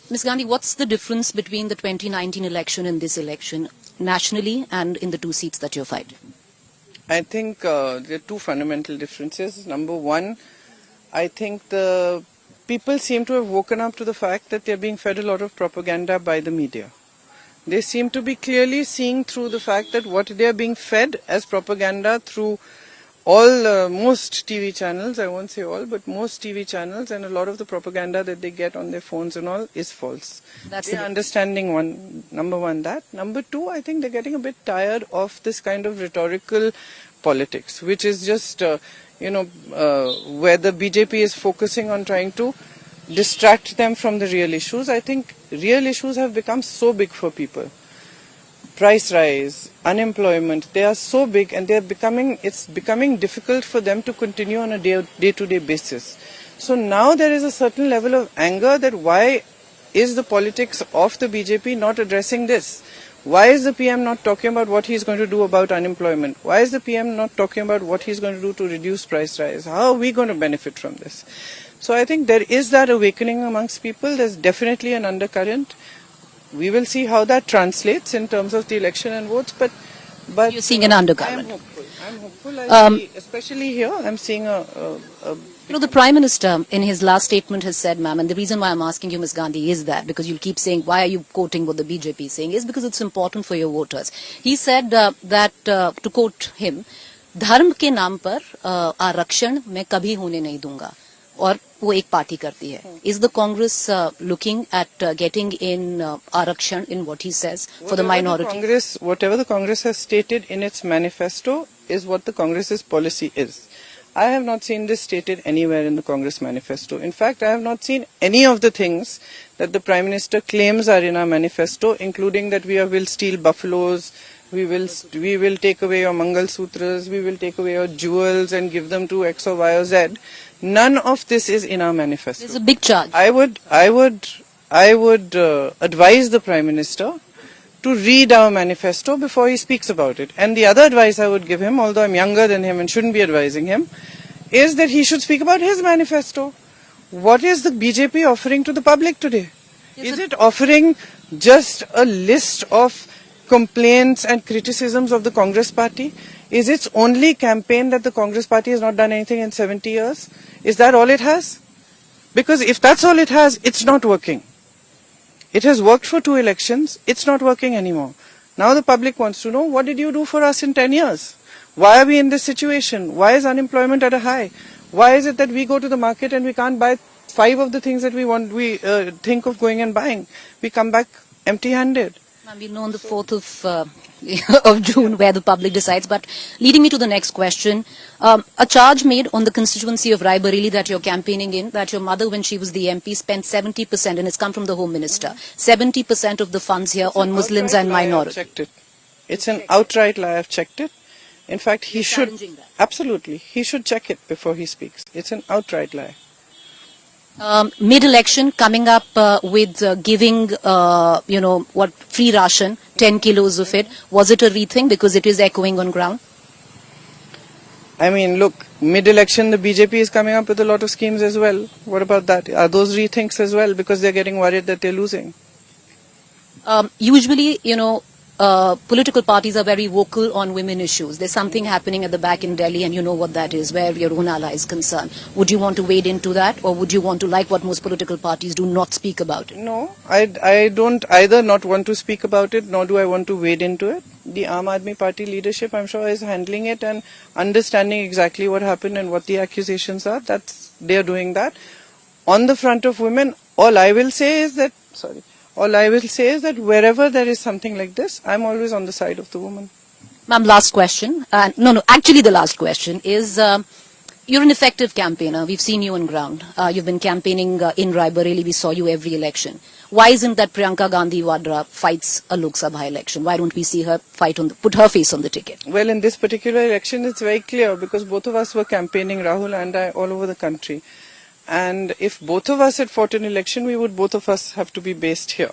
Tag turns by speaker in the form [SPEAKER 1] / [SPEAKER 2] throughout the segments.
[SPEAKER 1] Ms. Gandhi, what's the difference between the 2019 election and this election, nationally and in the two seats that you're fighting?
[SPEAKER 2] I think there are two fundamental differences. Number one, I think the people seem to have woken up to the fact that they're being fed a lot of propaganda by the media. They seem to be clearly seeing through the fact that what they are being fed as propaganda through most TV channels, I won't say all, but most TV channels, and a lot of the propaganda that they get on their phones and all is false.
[SPEAKER 1] That's
[SPEAKER 2] they're understanding number one that. Number two, I think they're getting a bit tired of this kind of rhetorical politics, which is just, where the BJP is focusing on trying to distract them from the real issues. I think real issues have become so big for people. Price rise, unemployment, they are so big and it's becoming difficult for them to continue on a day-to-day basis. So now there is a certain level of anger that why is the politics of the BJP not addressing this? Why is the PM not talking about what he's going to do about unemployment? Why is the PM not talking about what he's going to do to reduce price rise? How are we going to benefit from this? So I think there is that awakening amongst people. There's definitely an undercurrent. We will see how that translates in terms of the election and votes, but
[SPEAKER 1] you're seeing an undercurrent.
[SPEAKER 2] I'm hopeful. Especially here, I'm seeing
[SPEAKER 1] the Prime Minister in his last statement has said, ma'am, and the reason why I'm asking you, Ms. Gandhi, is that because you'll keep saying, why are you quoting what the BJP is saying, is because it's important for your voters. He said that, to quote him, धर्म के नाम पर आरक्षण मैं कभी होने नहीं दूंगा. और वो एक पार्टी करती है. Is the Congress looking at getting in Arakshan in what he says for the minority?
[SPEAKER 2] Whatever the Congress has stated in its manifesto is what the Congress's policy is. I have not seen this stated anywhere in the Congress manifesto. In fact, I have not seen any of the things that the Prime Minister claims are in our manifesto, including that we will steal buffaloes, we will take away your Mangal Sutras, we will take away your jewels and give them to X or Y or Z. None of this is in our manifesto.
[SPEAKER 1] There's a big charge.
[SPEAKER 2] I would advise the Prime Minister to read our manifesto before he speaks about it. And the other advice I would give him, although I'm younger than him and shouldn't be advising him, is that he should speak about his manifesto. What is the BJP offering to the public today? Is it offering just a list of complaints and criticisms of the Congress party? Is its only campaign that the Congress party has not done anything in 70 years? Is that all it has? Because if that's all it has, it's not working. It has worked for 2 elections, it's not working anymore. Now the public wants to know, what did you do for us in 10 years? Why are we in this situation? Why is unemployment at a high? Why is it that we go to the market and we can't buy 5 of the things that we think of going and buying? We come back empty-handed.
[SPEAKER 1] We'll know on the 4th of June where the public decides. But leading me to the next question, a charge made on the constituency of Rai Bareli that you're campaigning in, that your mother, when she was the MP, spent 70%, and it's come from the Home Minister, 70% of the funds here on Muslims and minorities.
[SPEAKER 2] I've checked it. It's an outright lie. I've checked it. In fact, he should. Absolutely. He should check it before he speaks. It's an outright lie.
[SPEAKER 1] Mid-election coming up with giving, free ration, 10 kilos of it. Was it a rethink because it is echoing on ground?
[SPEAKER 2] I mean, look, mid-election the BJP is coming up with a lot of schemes as well. What about that? Are those rethinks as well because they're getting worried that they're losing?
[SPEAKER 1] Usually, political parties are very vocal on women issues. There's something happening at the back in Delhi, and you know what that is, where your own ally is concerned. Would you want to wade into that, or would you want to, like what most political parties do, not speak about it?
[SPEAKER 2] No, I don't either not want to speak about it, nor do I want to wade into it. The Aam Aadmi Party leadership, I'm sure, is handling it and understanding exactly what happened and what the accusations are. They're doing that. On the front of women, all I will say is that wherever there is something like this, I'm always on the side of the woman.
[SPEAKER 1] Ma'am, last question. Actually the last question is, you're an effective campaigner. We've seen you on ground. You've been campaigning in Rai Bareli. We saw you every election. Why isn't that Priyanka Gandhi Vadra fights a Lok Sabha election? Why don't we see her put her face on the ticket?
[SPEAKER 2] Well, in this particular election, it's very clear because both of us were campaigning, Rahul and I, all over the country. And if both of us had fought an election, both of us have to be based here.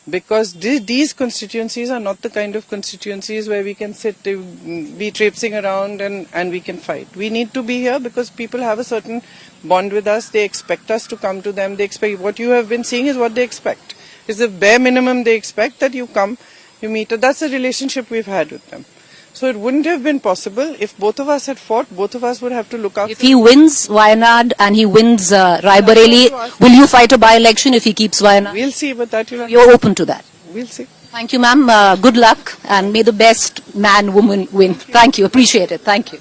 [SPEAKER 2] because these constituencies are not the kind of constituencies where we can sit, be traipsing around and we can fight. We need to be here because people have a certain bond with us. They expect us to come to them. They expect what you have been seeing is what they expect. It's the bare minimum they expect, that you come, you meet. That's the relationship we've had with them. So it wouldn't have been possible if both of us had fought. Both of us would have to look after.
[SPEAKER 1] If he wins Wayanad and he wins Raebareli, will you fight a by-election if he keeps Wayanad?
[SPEAKER 2] We'll see, but that you'll have
[SPEAKER 1] You're open to that.
[SPEAKER 2] We'll see.
[SPEAKER 1] Thank you, ma'am. Good luck, and may the best man, woman win. Thank you. Appreciate it. Thank you.